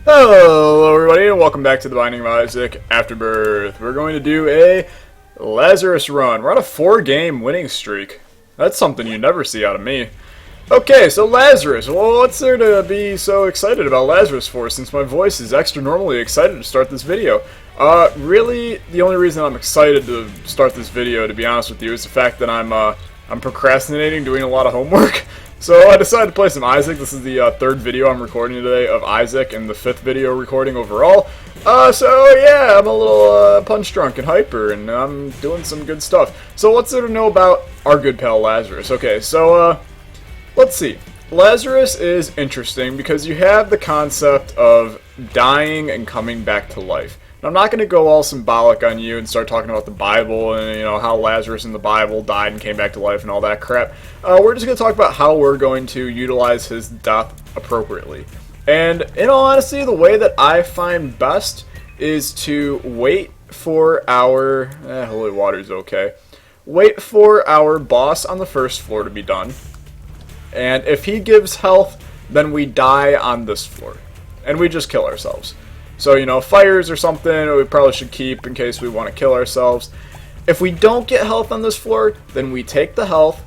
Hello everybody and welcome back to the Binding of Isaac Afterbirth. We're going to do a Lazarus run. We're on a 4-game winning streak. That's something you never see out of me. Okay, so Lazarus. Well, what's there to be so excited about Lazarus for, since my voice is extra normally excited to start this video? Really, the only reason I'm excited to start this video, to be honest with you, is the fact that I'm procrastinating doing a lot of homework. So I decided to play some Isaac. This is the third video I'm recording today of Isaac, and the 5th video recording overall. So yeah, I'm a little punch drunk and hyper, and I'm doing some good stuff. So what's there to know about our good pal Lazarus? Okay, so let's see. Lazarus is interesting because you have the concept of dying and coming back to life. Now, I'm not going to go all symbolic on you and start talking about the Bible and, you know, how Lazarus in the Bible died and came back to life and all that crap. We're just going to talk about how we're going to utilize his death appropriately. And in all honesty, the way that I find best is to wait for our... holy water's okay. Wait for our boss on the first floor to be done. And if he gives health, then we die on this floor. And we just kill ourselves. So, you know, fires or something we probably should keep in case we want to kill ourselves. If we don't get health on this floor, then we take the health.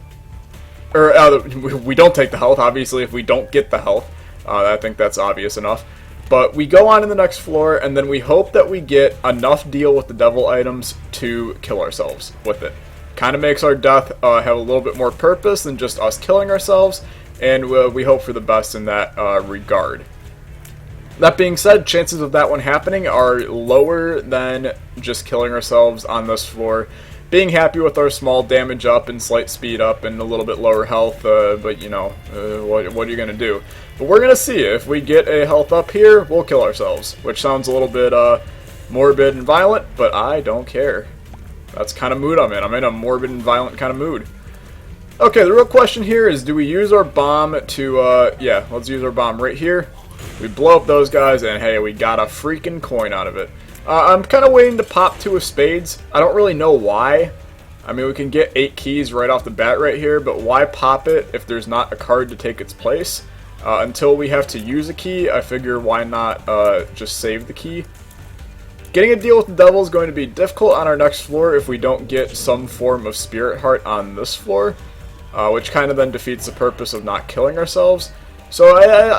Or, we don't take the health, obviously, if we don't get the health. I think that's obvious enough. But we go on to the next floor, and then we hope that we get enough deal with the devil items to kill ourselves with it. Kind of makes our death have a little bit more purpose than just us killing ourselves, and we hope for the best in that regard. That being said, chances of that one happening are lower than just killing ourselves on this floor. Being happy with our small damage up and slight speed up and a little bit lower health, but you know, what are you going to do? But we're going to see. If we get a health up here, we'll kill ourselves, which sounds a little bit morbid and violent, but I don't care. That's the kind of mood I'm in. I'm in a morbid and violent kind of mood. Okay, the real question here is, do we use our bomb to, yeah, let's use our bomb right here. We blow up those guys, and hey, we got a freaking coin out of it. I'm kind of waiting to pop 2 of spades. I don't really know why. I mean, we can get 8 keys right off the bat right here, but why pop it if there's not a card to take its place? Until we have to use a key, I figure why not just save the key. Getting a deal with the devil is going to be difficult on our next floor if we don't get some form of spirit heart on this floor, which kind of then defeats the purpose of not killing ourselves. So,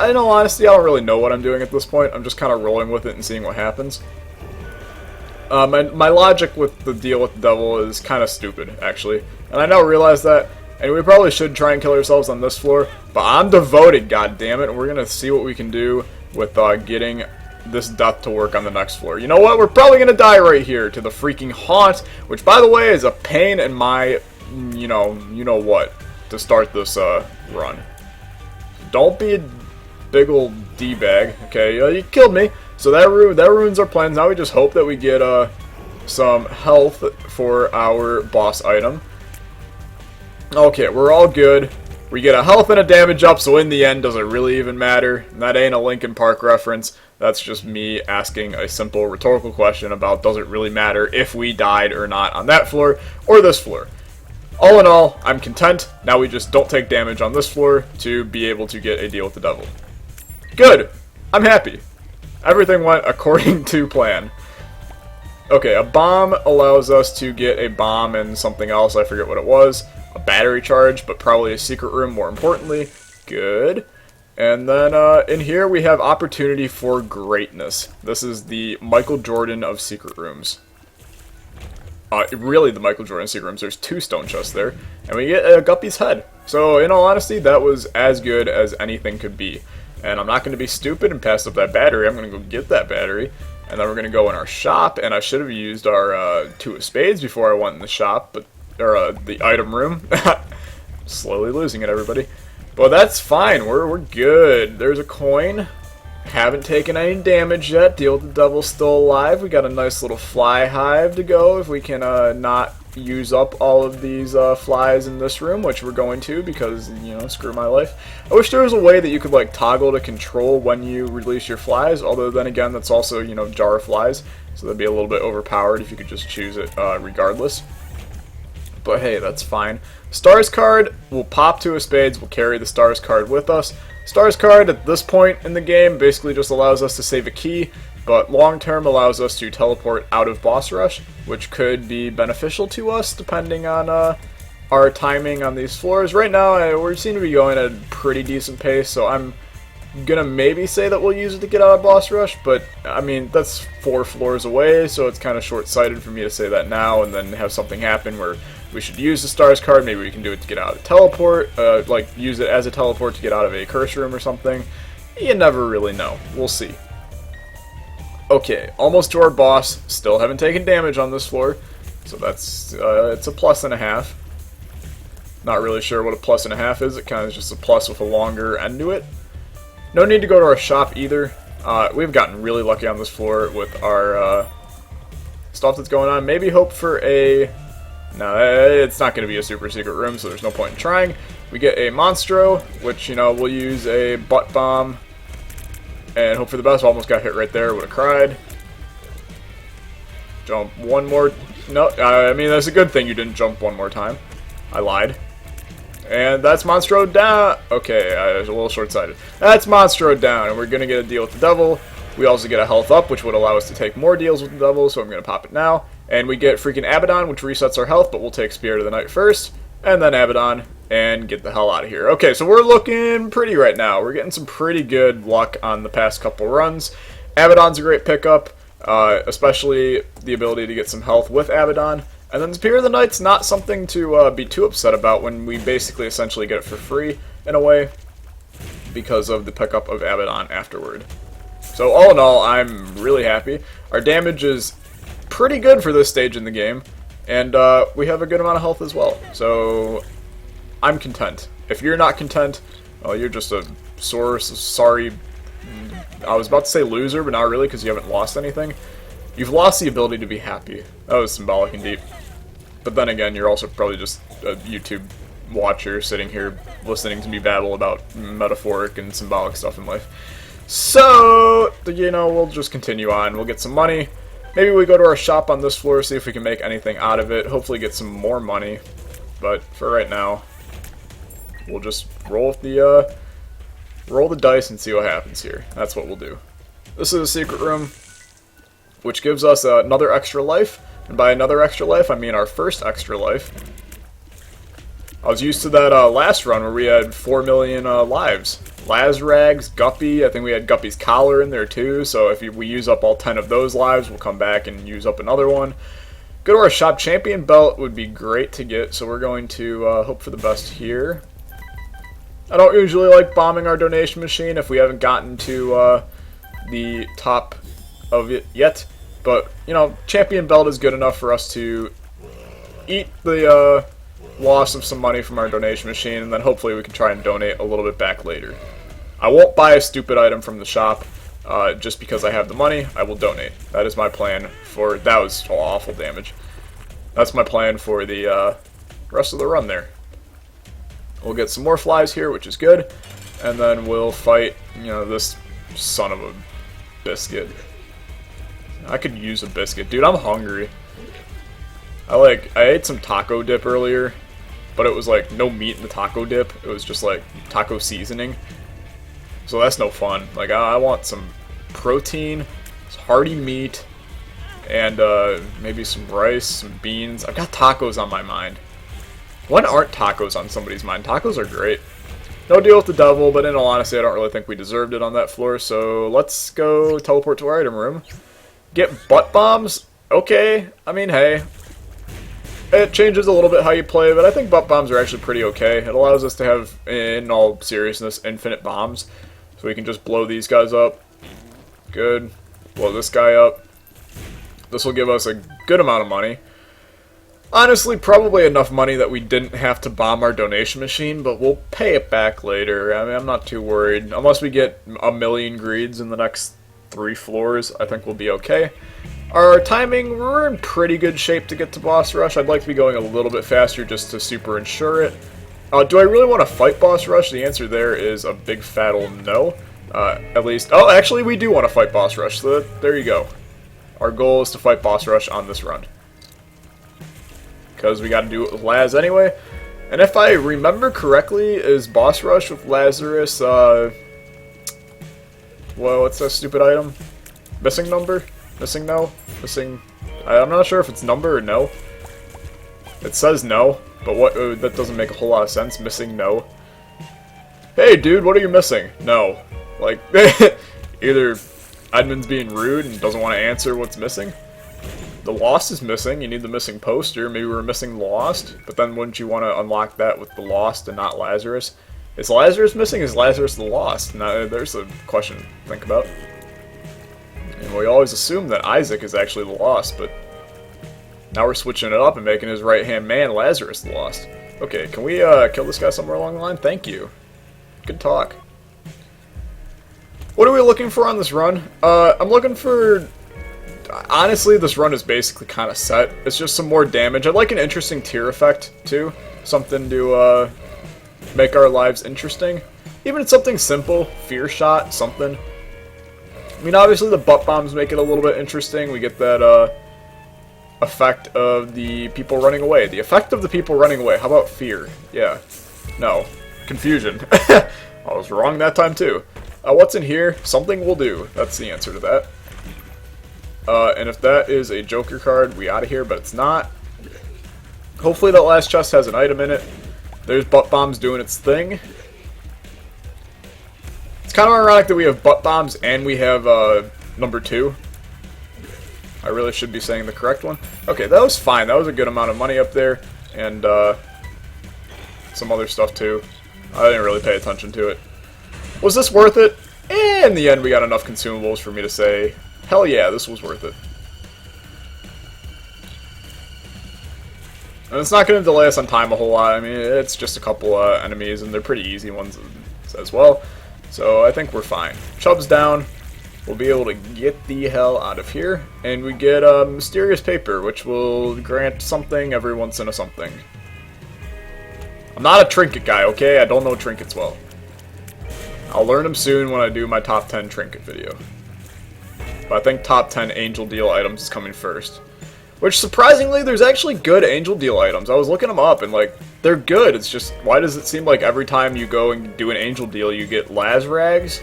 in all honesty, I don't really know what I'm doing at this point. I'm just kind of rolling with it and seeing what happens. My logic with the deal with the devil is kind of stupid, actually. And I now realize that, and we probably should try and kill ourselves on this floor. But I'm devoted, goddammit, and we're going to see what we can do with getting this death to work on the next floor. You know what? We're probably going to die right here to the freaking haunt, which, by the way, is a pain in my, you know what, to start this run. Don't be a big old D-bag, okay? You killed me, so that ruins our plans. Now we just hope that we get some health for our boss item. Okay, we're all good. We get a health and a damage up, so in the end, does it really even matter? And that ain't a Linkin Park reference. That's just me asking a simple rhetorical question about does it really matter if we died or not on that floor or this floor. All in all, I'm content. Now we just don't take damage on this floor to be able to get a deal with the devil. Good. I'm happy. Everything went according to plan. Okay, a bomb allows us to get a bomb and something else. I forget what it was. A battery charge, but probably a secret room more importantly. Good. And then in here we have opportunity for greatness. This is the Michael Jordan of secret rooms. Really the Michael Jordan secret rooms. There's 2 stone chests there. And we get a Guppy's head. So, in all honesty, that was as good as anything could be. And I'm not going to be stupid and pass up that battery. I'm going to go get that battery. And then we're going to go in our shop. And I should have used our 2 of spades before I went in the shop. Or the item room. Slowly losing it, everybody. But that's fine. We're good. There's a coin. Haven't taken any damage yet. Deal with the devil still alive. We got a nice little fly hive to go if we can not use up all of these flies in this room, which we're going to because, you know, screw my life. I wish there was a way that you could, like, toggle to control when you release your flies, although then again, that's also, you know, jar of flies, so that'd be a little bit overpowered if you could just choose it regardless. But hey, that's fine. Stars card, we'll pop 2 of spades, we'll carry the stars card with us. Stars card at this point in the game basically just allows us to save a key, but long term allows us to teleport out of boss rush, which could be beneficial to us depending on our timing on these floors. Right now, we seem to be going at a pretty decent pace, so I'm gonna maybe say that we'll use it to get out of boss rush, but I mean, that's 4 floors away, so it's kind of short-sighted for me to say that now and then have something happen where we should use the stars card. Maybe we can do it to get out of teleport, like use it as a teleport to get out of a curse room or something. You never really know. We'll see. Okay, almost to our boss. Still haven't taken damage on this floor, so that's it's a +1/2. Not really sure what a +1/2 is. It kind of is just a plus with a longer end to it. No need to go to our shop either. We've gotten really lucky on this floor with our stuff that's going on. Maybe hope for a... No, it's not going to be a super secret room, so there's no point in trying. We get a Monstro, which, you know, we'll use a butt bomb and hope for the best. Almost got hit right there. Would have cried. Jump one more... No, I mean, that's a good thing you didn't jump one more time. I lied. And that's Monstro down. Okay, I was a little short-sighted. That's Monstro down, and we're going to get a deal with the devil. We also get a health up, which would allow us to take more deals with the devil, so I'm going to pop it now. And we get freaking Abaddon, which resets our health, but we'll take Spirit of the Night first, and then Abaddon, and get the hell out of here. Okay, so we're looking pretty right now. We're getting some pretty good luck on the past couple runs. Abaddon's a great pickup, especially the ability to get some health with Abaddon. And then Spirit of the Night's not something to be too upset about when we basically essentially get it for free, in a way, because of the pickup of Abaddon afterward. So all in all, I'm really happy. Our damage is pretty good for this stage in the game, and we have a good amount of health as well. So I'm content. If you're not content, well, you're just a sorry, I was about to say loser, but not really, because you haven't lost anything. You've lost the ability to be happy. That was symbolic and deep. But then again, you're also probably just a YouTube watcher sitting here listening to me babble about metaphoric and symbolic stuff in life. So, you know, we'll just continue on. We'll get some money. Maybe we go to our shop on this floor, see if we can make anything out of it. Hopefully get some more money. But for right now, we'll just roll the dice and see what happens here. That's what we'll do. This is a secret room, which gives us another extra life. And by another extra life, I mean our first extra life. I was used to that last run where we had 4 million lives. Lazrags, Guppy, I think we had Guppy's collar in there too, so if we use up all 10 of those lives, we'll come back and use up another one. Go to our shop. Champion belt would be great to get, so we're going to hope for the best here. I don't usually like bombing our donation machine if we haven't gotten to the top of it yet, but, you know, champion belt is good enough for us to eat the loss of some money from our donation machine, and then hopefully we can try and donate a little bit back later. I won't buy a stupid item from the shop just because I have the money. I will donate. That is my plan for... That was awful damage. That's my plan for the rest of the run there. We'll get some more flies here, which is good, and then we'll fight, you know, this son of a biscuit. I could use a biscuit. Dude, I'm hungry. I ate some taco dip earlier, but it was like no meat in the taco dip. It was just like taco seasoning. So that's no fun. Like, I want some protein, some hearty meat, and maybe some rice, some beans. I've got tacos on my mind. When aren't tacos on somebody's mind? Tacos are great. No deal with the devil, but in all honesty, I don't really think we deserved it on that floor, so let's go teleport to our item room. Get butt bombs? Okay, I mean, hey. It changes a little bit how you play, but I think butt bombs are actually pretty okay. It allows us to have, in all seriousness, infinite bombs. So we can just blow these guys up. Good. Blow this guy up. This will give us a good amount of money. Honestly, probably enough money that we didn't have to bomb our donation machine, but we'll pay it back later. I mean, I'm not too worried. Unless we get a million greeds in the next 3 floors, I think we'll be okay. Our timing, we're in pretty good shape to get to boss rush. I'd like to be going a little bit faster just to super ensure it. Do I really want to fight boss rush? The answer there is a big fat ol' no. At least, oh, actually we do want to fight boss rush, so there you go. Our goal is to fight boss rush on this run. Because we got to do it with Laz anyway. And if I remember correctly, is boss rush with Lazarus, well, what's that stupid item? Missing number? Missing no? Missing... I'm not sure if it's number or no. It says no, but what? That doesn't make a whole lot of sense. Missing no. Hey, dude, what are you missing? No. Like, either Edmund's being rude and doesn't want to answer what's missing. The Lost is missing. You need the missing poster. Maybe we're missing Lost, but then wouldn't you want to unlock that with the Lost and not Lazarus? Is Lazarus missing? Is Lazarus the Lost? Now, there's a question to think about. And we always assume that Isaac is actually the Lost, but now we're switching it up and making his right-hand man, Lazarus, the Lost. Okay, can we kill this guy somewhere along the line? Thank you. Good talk. What are we looking for on this run? I'm looking for... Honestly, this run is basically kind of set. It's just some more damage. I'd like an interesting tier effect, too. Something to make our lives interesting. Even something simple. Fear shot, something. I mean, obviously the butt bombs make it a little bit interesting. We get that effect of the people running away. The effect of the people running away. How about fear? Yeah. No. Confusion. I was wrong that time, too. What's in here? Something will do. That's the answer to that. And if that is a Joker card, we out of here, but it's not. Hopefully that last chest has an item in it. There's butt bombs doing its thing. It's kind of ironic that we have butt bombs and we have number 2. I really should be saying the correct one. Okay, that was fine. That was a good amount of money up there, and some other stuff too. I didn't really pay attention to it. Was this worth it? In the end, we got enough consumables for me to say, hell yeah, this was worth it. And it's not going to delay us on time a whole lot. I mean, it's just a couple enemies, and they're pretty easy ones as well. So I think we're fine. Chubb's down. We'll be able to get the hell out of here. And we get a mysterious paper, which will grant something every once in a something. I'm not a trinket guy, okay? I don't know trinkets well. I'll learn them soon when I do my top 10 trinket video. But I think top 10 angel deal items is coming first. Which, surprisingly, there's actually good angel deal items. I was looking them up, and, like, they're good. It's just, why does it seem like every time you go and do an angel deal, you get Lazrags,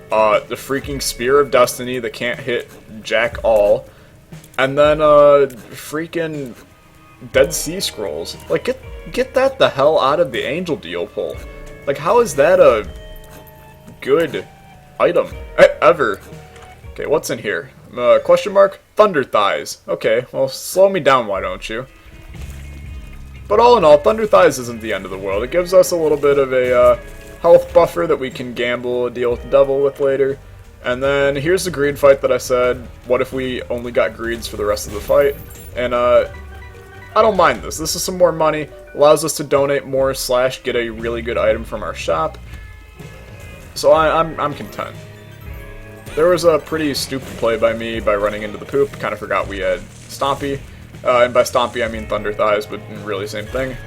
the freaking Spear of Destiny that can't hit Jack all, and then, freaking Dead Sea Scrolls. Like, get that the hell out of the angel deal pull. Like, how is that a good item ever? Okay, what's in here? Question mark? Thunder Thighs. Okay, well, slow me down, why don't you? But all in all, Thunder Thighs isn't the end of the world. It gives us a little bit of a health buffer that we can gamble a deal with the devil with later. And then here's the greed fight that I said. What if we only got greeds for the rest of the fight? And I don't mind this. This is some more money. Allows us to donate more / get a really good item from our shop. So I'm content. There was a pretty stupid play by me by running into the poop. Kind of forgot we had Stompy. And by Stompy I mean Thunder Thighs, but really same thing.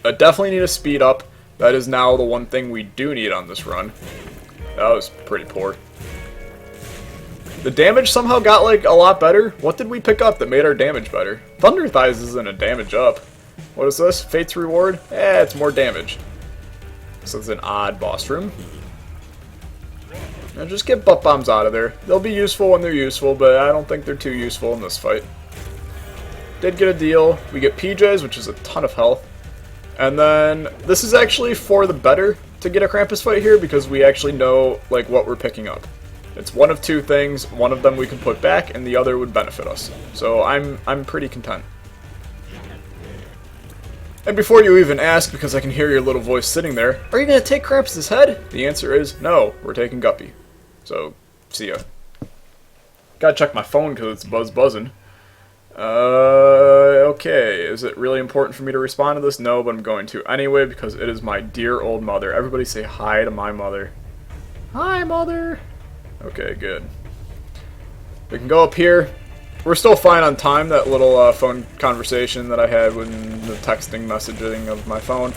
I definitely need to speed up. That is now the one thing we do need on this run. That was pretty poor. The damage somehow got, like, a lot better. What did we pick up that made our damage better? Thunder Thighs isn't a damage up. What is this? Fate's Reward? It's more damage. So it's an odd boss room. Now just get butt bombs out of there. They'll be useful when they're useful, but I don't think they're too useful in this fight. Did get a deal. We get PJs, which is a ton of health. And then this is actually for the better to get a Krampus fight here because we actually know, like, what we're picking up. It's one of two things. One of them we can put back, and the other would benefit us. So I'm pretty content. And before you even ask, because I can hear your little voice sitting there, are you going to take Krampus' head? The answer is no, we're taking Guppy. So, see ya. Gotta check my phone because it's buzzing. Okay, is it really important for me to respond to this? No, but I'm going to anyway because it is my dear old mother. Everybody say hi to my mother. Hi, mother! Okay, good. We can go up here. We're still fine on time. That little phone conversation that I had with the texting messaging of my phone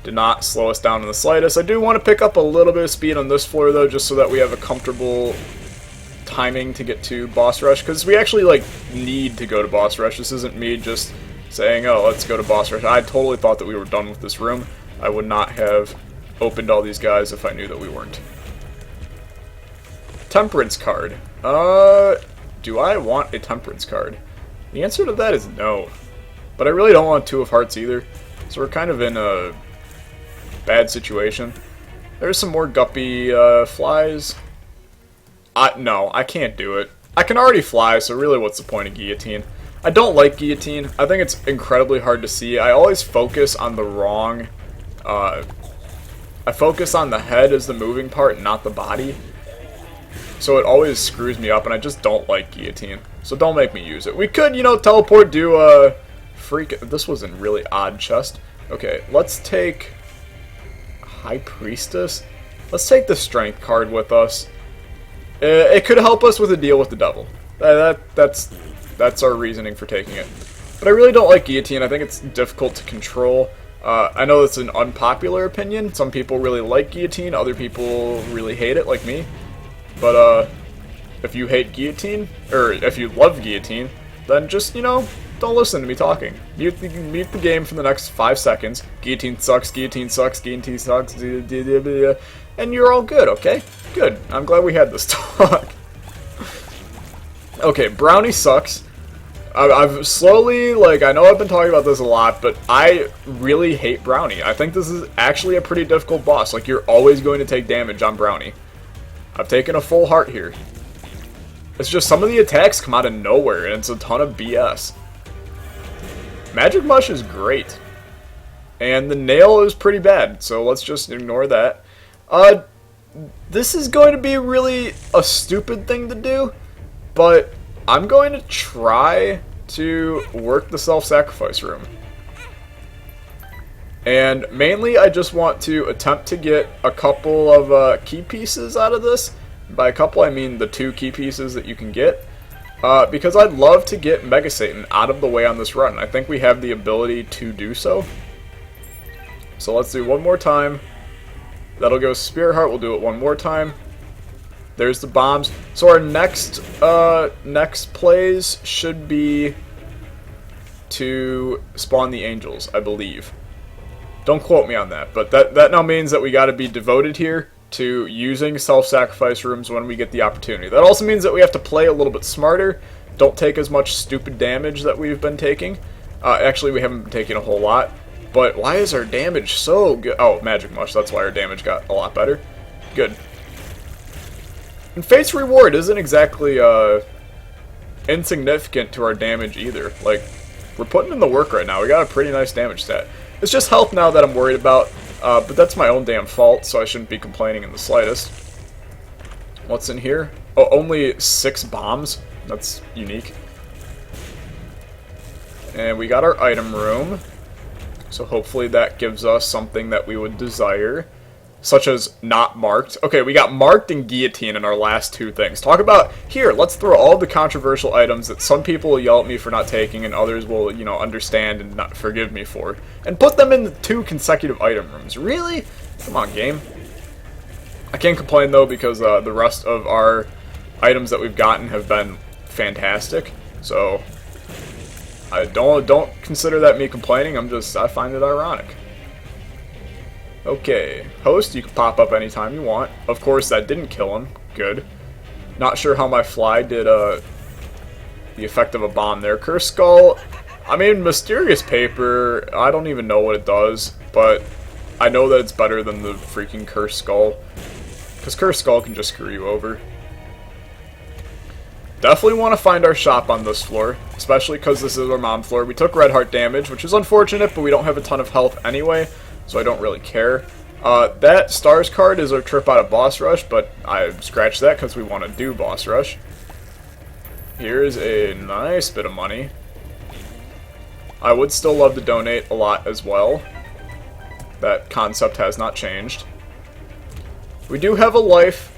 did not slow us down in the slightest. I do want to pick up a little bit of speed on this floor, though, just so that we have a comfortable timing to get to boss rush, because we actually, like, need to go to boss rush. This isn't me just saying, oh, let's go to boss rush. I totally thought that we were done with this room. I would not have opened all these guys if I knew that we weren't. Temperance card. Do I want a temperance card? The answer to that is no. But I really don't want 2 of hearts either. So we're kind of in a bad situation. There's some more guppy flies. No, I can't do it. I can already fly, so really what's the point of guillotine? I don't like guillotine. I think it's incredibly hard to see. I always focus on the wrong... I focus on the head as the moving part, not the body. So it always screws me up, and I just don't like guillotine. So don't make me use it. We could, you know, teleport, do a... This was a really odd chest. Okay, let's take... High Priestess? Let's take the Strength card with us. It could help us with a deal with the devil. That's our reasoning for taking it. But I really don't like guillotine. I think it's difficult to control. I know that's an unpopular opinion. Some people really like guillotine. Other people really hate it, like me. But if you hate guillotine, or if you love guillotine, then just, you know, don't listen to me talking. Mute the game for the next 5 seconds. Guillotine sucks, guillotine sucks, guillotine sucks, and you're all good, okay? Good. I'm glad we had this talk. Okay, brownie sucks. I've slowly, like, I know I've been talking about this a lot, but I really hate brownie. I think this is actually a pretty difficult boss. Like, you're always going to take damage on brownie. I've taken a full heart here. It's just some of the attacks come out of nowhere, and it's a ton of BS. Magic Mush is great. And the nail is pretty bad, so let's just ignore that. This is going to be really a stupid thing to do, but I'm going to try to work the self-sacrifice room. And mainly I just want to attempt to get a couple of key pieces out of this. By a couple I mean the 2 key pieces that you can get. Because I'd love to get Mega Satan out of the way on this run. I think we have the ability to do so. So let's do one more time. That'll go Spirit Heart, we'll do it one more time. There's the bombs. So our next plays should be to spawn the angels, I believe. Don't quote me on that, but that now means that we gotta be devoted here to using self-sacrifice rooms when we get the opportunity. That also means that we have to play a little bit smarter, don't take as much stupid damage that we've been taking. Actually, we haven't been taking a whole lot, but why is our damage so good? Oh, Magic Mush, that's why our damage got a lot better. Good. And Fate's Reward isn't exactly insignificant to our damage either. Like, we're putting in the work right now. We got a pretty nice damage stat. It's just health now that I'm worried about, but that's my own damn fault, so I shouldn't be complaining in the slightest. What's in here? Oh, only 6 bombs. That's unique. And we got our item room, so hopefully that gives us something that we would desire, such as not marked. Okay, we got marked and guillotine in our last 2 things. Talk about, here, let's throw all the controversial items that some people will yell at me for not taking and others will, you know, understand and not forgive me for, and put them in the 2 consecutive item rooms. Really? Come on, game. I can't complain, though, because the rest of our items that we've gotten have been fantastic, so I don't consider that me complaining. I find it ironic. Okay, host, you can pop up anytime you want. Of course, that didn't kill him. Good. Not sure how my fly did the effect of a bomb there. Cursed Skull, I mean, Mysterious Paper, I don't even know what it does, but I know that it's better than the freaking Cursed Skull, because Cursed Skull can just screw you over. Definitely want to find our shop on this floor, especially because this is our mom floor. We took red heart damage, which is unfortunate, but we don't have a ton of health anyway, so I don't really care. That stars card is our trip out of boss rush, but I scratched that because we want to do boss rush. Here's a nice bit of money. I would still love to donate a lot as well. That concept has not changed. We do have a life,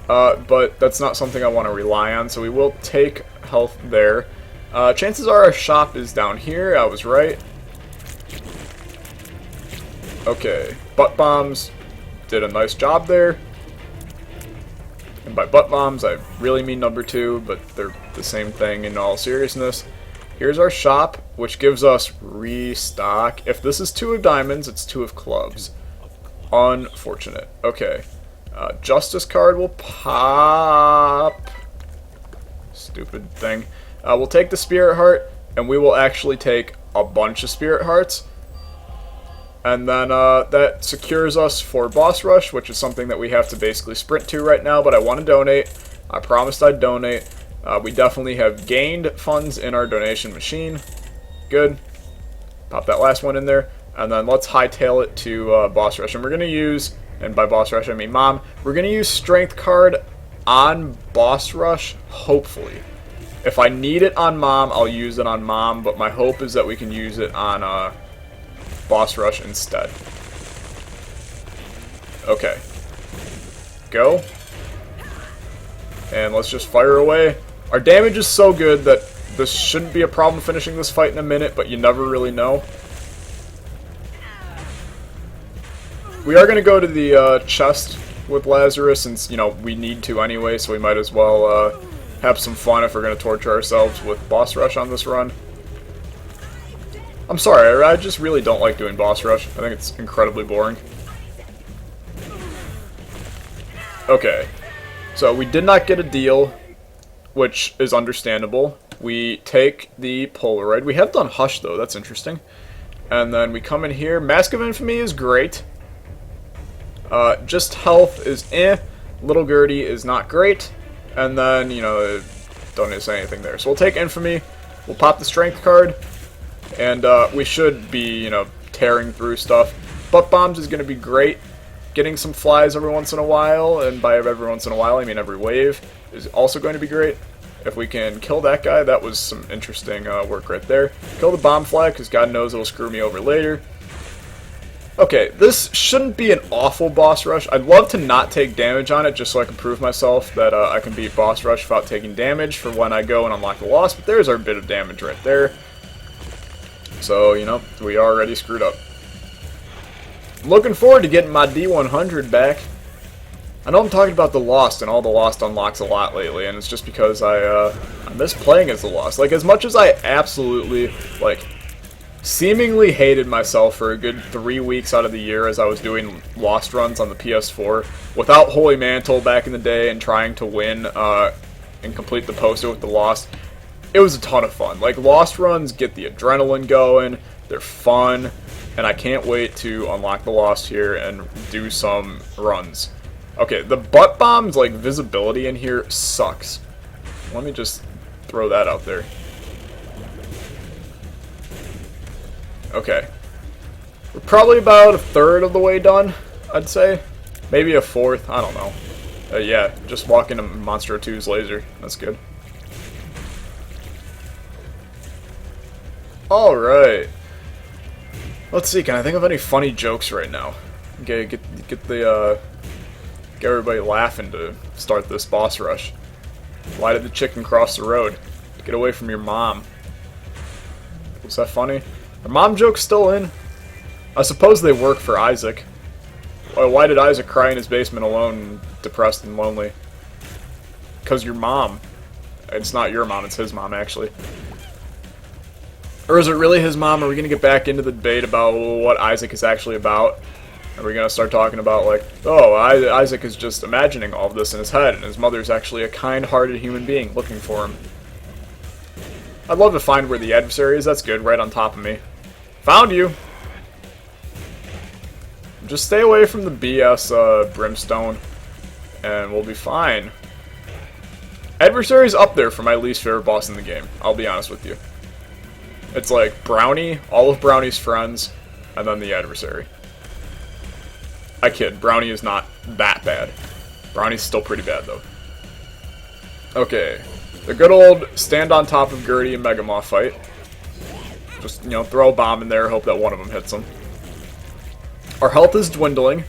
but that's not something I want to rely on, so we will take health there. Chances are our shop is down here. I was right. Okay, butt bombs did a nice job there. And by butt bombs, I really mean number 2, but they're the same thing in all seriousness. Here's our shop, which gives us restock. If this is 2 of diamonds, it's 2 of clubs. Unfortunate. Okay. Justice card will pop. Stupid thing. We'll take the spirit heart, and we will actually take a bunch of spirit hearts. And then that secures us for boss rush, which is something that we have to basically sprint to right now, but I want to donate. I promised I'd donate. We definitely have gained funds in our donation machine. Good. Pop that last one in there. And then let's hightail it to boss rush. And we're going to use, and by boss rush I mean mom, we're going to use strength card on boss rush, hopefully. If I need it on mom, I'll use it on mom, but my hope is that we can use it on boss rush instead. Okay. Go. And let's just fire away. Our damage is so good that this shouldn't be a problem finishing this fight in a minute, but you never really know. We are going to go to the chest with Lazarus since, you know, we need to anyway, so we might as well have some fun if we're going to torture ourselves with boss rush on this run. I'm sorry, I just really don't like doing boss rush. I think it's incredibly boring. Okay, so we did not get a deal, which is understandable. We take the Polaroid. We have done Hush, though. That's interesting. And then we come in here. Mask of Infamy is great. Just Health is eh. Little Gertie is not great. And then, you know, don't need to say anything there. So we'll take Infamy. We'll pop the Strength card. And we should be, you know, tearing through stuff. Butt Bombs is going to be great. Getting some flies every once in a while, and by every once in a while I mean every wave, is also going to be great. If we can kill that guy, that was some interesting work right there. Kill the bomb flag, because God knows it'll screw me over later. Okay, this shouldn't be an awful boss rush. I'd love to not take damage on it, just so I can prove myself that I can beat boss rush without taking damage for when I go and unlock the loss, but there's our bit of damage right there. So, you know, we are already screwed up. I'm looking forward to getting my D100 back. I know I'm talking about the Lost, and all the Lost unlocks a lot lately, and it's just because I miss playing as the Lost. Like, as much as I absolutely, like, seemingly hated myself for a good 3 weeks out of the year as I was doing Lost runs on the PS4, without Holy Mantle back in the day and trying to win and complete the poster with the Lost, it was a ton of fun. Like, Lost runs get the adrenaline going, they're fun, and I can't wait to unlock the Lost here and do some runs. Okay, the butt bombs, like, visibility in here sucks. Let me just throw that out there. Okay. We're probably about a third of the way done, I'd say. Maybe a fourth, I don't know. Yeah, just walk into Monster 2's laser. That's good. Alright. Let's see, can I think of any funny jokes right now? Okay, get everybody laughing to start this boss rush. Why did the chicken cross the road? Get away from your mom. Was that funny? Are mom jokes still in? I suppose they work for Isaac. Well, why did Isaac cry in his basement alone, depressed and lonely? Because your mom. It's not your mom, it's his mom, actually. Or is it really his mom? Are we going to get back into the debate about what Isaac is actually about? Are we going to start talking about, like, oh, Isaac is just imagining all of this in his head, and his mother's actually a kind-hearted human being looking for him? I'd love to find where the adversary is. That's good, right on top of me. Found you! Just stay away from the BS Brimstone, and we'll be fine. Adversary's up there for my least favorite boss in the game, I'll be honest with you. It's like Brownie, all of Brownie's friends, and then the adversary. I kid, Brownie is not that bad. Brownie's still pretty bad, though. Okay, the good old stand on top of Gertie and Megamoth fight. Just, you know, throw a bomb in there, hope that one of them hits them. Our health is dwindling,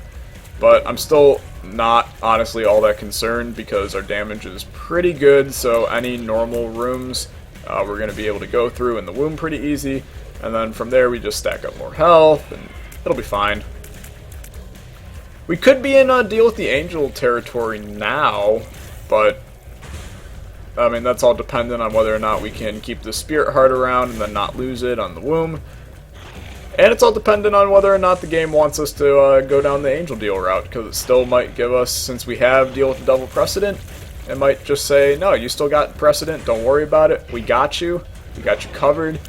but I'm still not honestly all that concerned because our damage is pretty good, so any normal rooms we're going to be able to go through in the womb pretty easy, and then from there we just stack up more health, and it'll be fine. We could be in a deal with the angel territory now, but I mean, that's all dependent on whether or not we can keep the spirit heart around and then not lose it on the womb. And it's all dependent on whether or not the game wants us to go down the angel deal route, because it still might give us, since we have deal with the devil precedent, it might just say, no, you still got precedent, don't worry about it, we got you covered,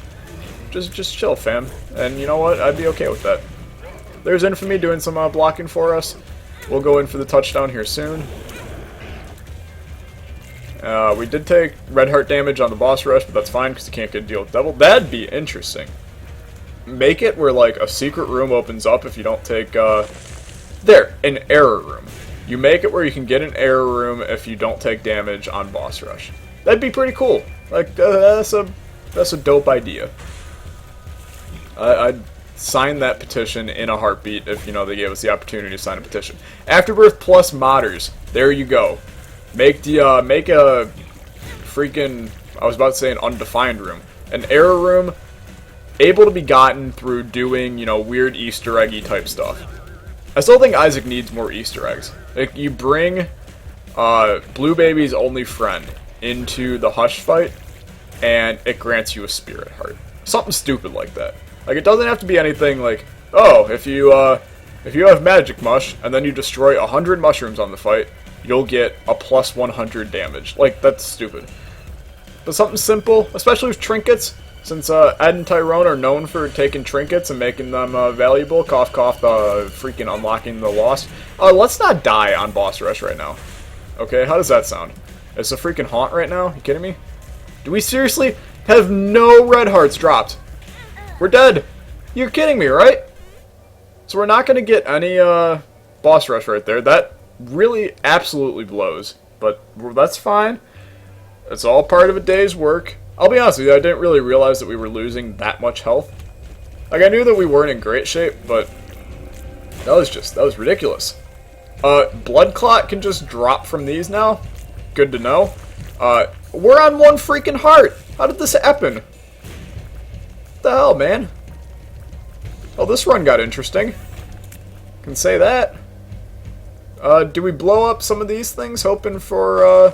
just chill, fam. And you know what, I'd be okay with that. There's Infamy doing some blocking for us. We'll go in for the touchdown here soon. We did take red heart damage on the boss rush, but that's fine because you can't get a deal with devil. That'd be interesting. Make it where like a secret room opens up if you don't take there, an error room. You make it where you can get an error room if you don't take damage on boss rush. That'd be pretty cool. Like that's a dope idea. I'd sign that petition in a heartbeat if, you know, they gave us the opportunity to sign a petition. Afterbirth plus modders. There you go. Make a freaking, I was about to say an undefined room. An error room able to be gotten through doing, you know, weird Easter eggy type stuff. I still think Isaac needs more Easter eggs. Like, you bring Blue Baby's only friend into the Hush fight, and it grants you a spirit heart. Something stupid like that. Like, it doesn't have to be anything like, oh, if you have magic mush and then you destroy 100 mushrooms on the fight, you'll get a plus 100 damage. Like, that's stupid. But something simple, especially with trinkets, since Ed and Tyrone are known for taking trinkets and making them valuable. Cough, cough, freaking unlocking the lost. Let's not die on boss rush right now. Okay, how does that sound? It's a freaking haunt right now? You kidding me? Do we seriously have no red hearts dropped? We're dead. You're kidding me, right? So we're not going to get any boss rush right there. That really absolutely blows. But that's fine. It's all part of a day's work. I'll be honest with you, I didn't really realize that we were losing that much health. Like, I knew that we weren't in great shape, but that was ridiculous. Blood Clot can just drop from these now. Good to know. We're on one freaking heart. How did this happen? What the hell, man? Oh, this run got interesting. Can say that. Do we blow up some of these things, hoping for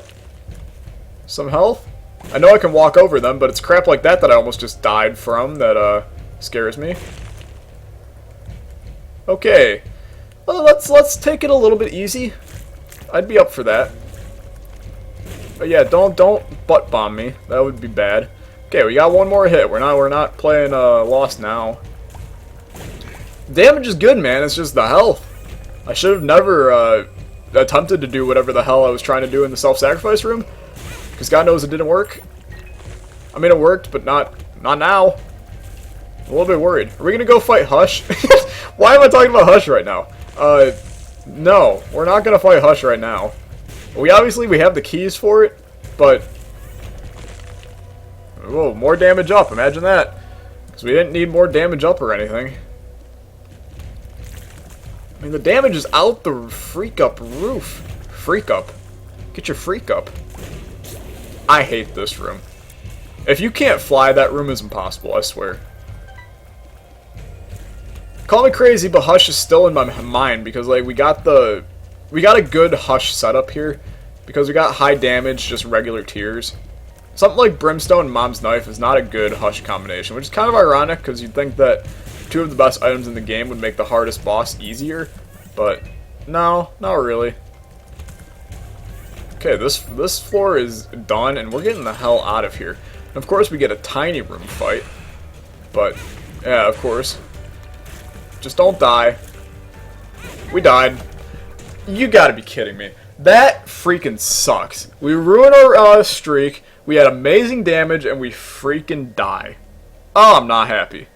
some health? I know I can walk over them, but it's crap like that that I almost just died from that scares me. Okay, well, let's take it a little bit easy. I'd be up for that. But yeah, don't butt bomb me. That would be bad. Okay, we got one more hit. We're not playing Lost now. Damage is good, man. It's just the health. I should have never attempted to do whatever the hell I was trying to do in the self-sacrifice room. Because God knows it didn't work. I mean, it worked, but not now. I'm a little bit worried. Are we going to go fight Hush? Why am I talking about Hush right now? No, we're not going to fight Hush right now. We have the keys for it, but... Whoa, more damage up. Imagine that. Because we didn't need more damage up or anything. I mean, the damage is out the freak up roof. Freak up. Get your freak up. I hate this room. If you can't fly, that room is impossible, I swear. Call me crazy, but Hush is still in my mind because, like, we got a good Hush setup here because we got high damage, just regular tears. Something like Brimstone and Mom's Knife is not a good Hush combination, which is kind of ironic because you'd think that two of the best items in the game would make the hardest boss easier, but no, not really. Okay, this floor is done, and we're getting the hell out of here. And of course, we get a tiny room fight. But, yeah, of course. Just don't die. We died. You gotta be kidding me. That freaking sucks. We ruined our streak, we had amazing damage, and we freaking die. Oh, I'm not happy.